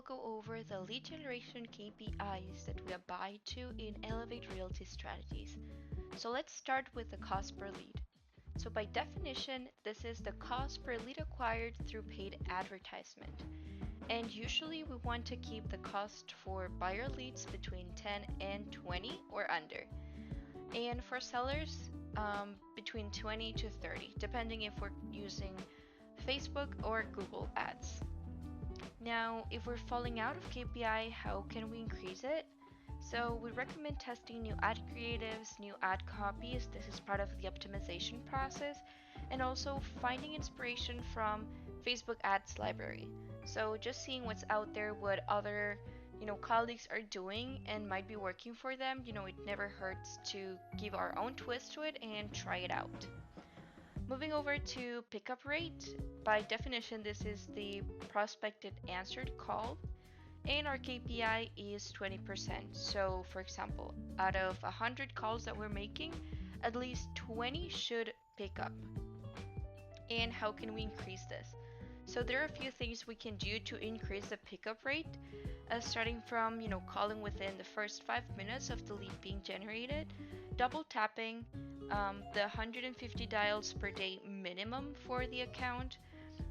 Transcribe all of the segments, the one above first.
go over the lead generation KPIs that we abide to in Elevate Realty Strategies. So let's start with the cost per lead. So by definition, this is the cost per lead acquired through paid advertisement. And usually we want to keep the cost for buyer leads between 10 and 20 or under. And for sellers, between 20 to 30, depending if we're using Facebook or Google Ads. Now, if we're falling out of KPI, how can we increase it? So we recommend testing new ad creatives, new ad copies. This is part of the optimization process, and also finding inspiration from Facebook ads library. So just seeing what's out there, what other colleagues are doing and might be working for them. It never hurts to give our own twist to it and try it out. Moving over to pickup rate, by definition, this is the prospected answered call, and our KPI is 20%. So, for example, out of 100 calls that we're making, at least 20 should pick up. And how can we increase this? So, there are a few things we can do to increase the pickup rate, starting from calling within the first 5 minutes of the lead being generated, double tapping, the 150 dials per day minimum for the account,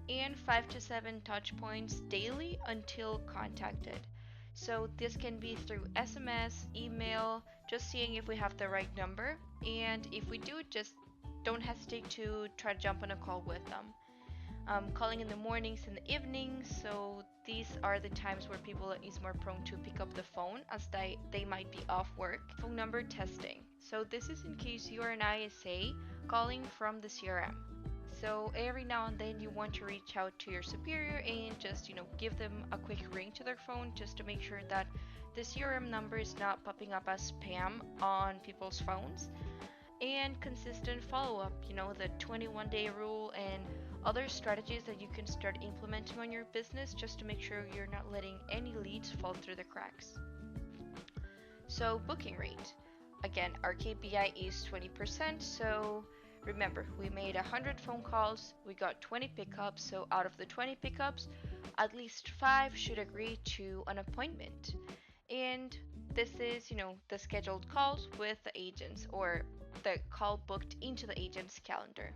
and 5 to 7 touch points daily until contacted. So this can be through SMS, email, just seeing if we have the right number, and if we do, just don't hesitate to try to jump on a call with them. Calling in the mornings and the evenings, so these are the times where people is more prone to pick up the phone as they might be off work. Phone number testing. So this is in case you are an ISA calling from the CRM. So every now and then you want to reach out to your superior and just give them a quick ring to their phone just to make sure that the CRM number is not popping up as spam on people's phones. And consistent follow-up, the 21-day rule and other strategies that you can start implementing on your business just to make sure you're not letting any leads fall through the cracks. So booking rate. Again, our KPI is 20%, so remember, we made 100 phone calls, we got 20 pickups, so out of the 20 pickups, at least 5 should agree to an appointment. And this is, the scheduled calls with the agents or the call booked into the agent's calendar.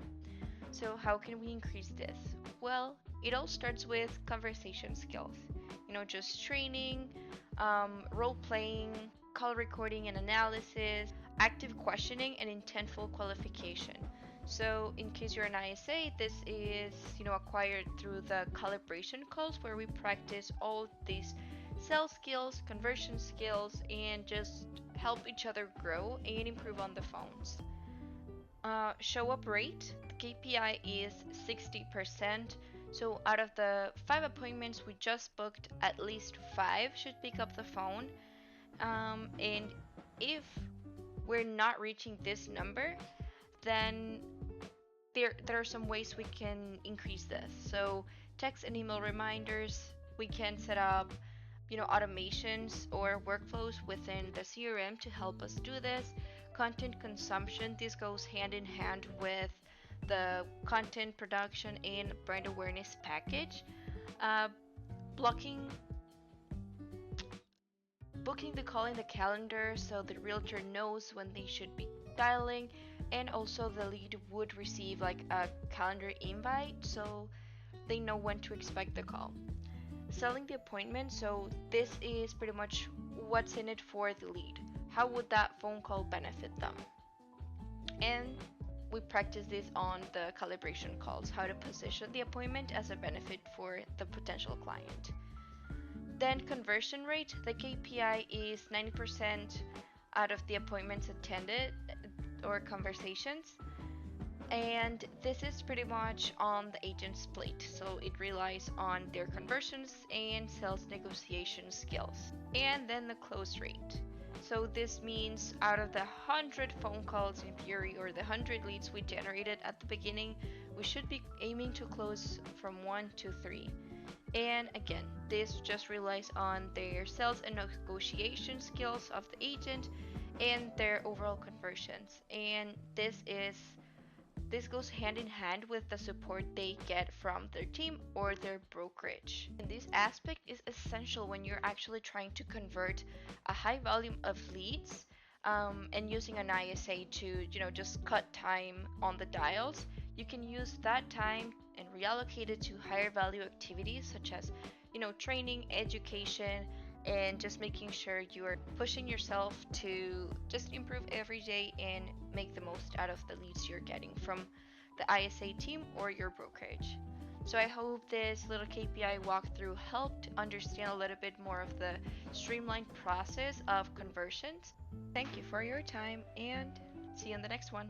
So how can we increase this? Well, it all starts with conversation skills. Just training, role playing, call recording and analysis, active questioning, and intentful qualification. So in case you're an ISA, this is acquired through the calibration calls where we practice all these sales skills, conversion skills, and just help each other grow and improve on the phones. Show up rate, the KPI is 60%. So out of the 5 appointments we just booked, at least 5 should pick up the phone. And if we're not reaching this number, then there are some ways we can increase this. So text and email reminders, we can set up automations or workflows within the CRM to help us do this. Content consumption, this goes hand in hand with the content production and brand awareness package. Blocking Booking the call in the calendar so the realtor knows when they should be dialing, and also the lead would receive like a calendar invite so they know when to expect the call. Selling the appointment, so this is pretty much what's in it for the lead. How would that phone call benefit them? And we practice this on the calibration calls, how to position the appointment as a benefit for the potential client. Then conversion rate, the KPI is 90% out of the appointments attended or conversations. And this is pretty much on the agent's plate, so it relies on their conversions and sales negotiation skills. And then the close rate. So this means out of the 100 phone calls in theory, or the 100 leads we generated at the beginning, we should be aiming to close from 1 to 3. And again, this just relies on their sales and negotiation skills of the agent and their overall conversions. And this is This goes hand in hand with the support they get from their team or their brokerage. And this aspect is essential when you're actually trying to convert a high volume of leads and using an ISA to, just cut time on the dials. You can use that time and reallocate it to higher value activities such as, training, education, and just making sure you are pushing yourself to just improve every day and make the most out of the leads you're getting from the ISA team or your brokerage. So I hope this little KPI walkthrough helped understand a little bit more of the streamlined process of conversions. Thank you for your time and see you in the next one.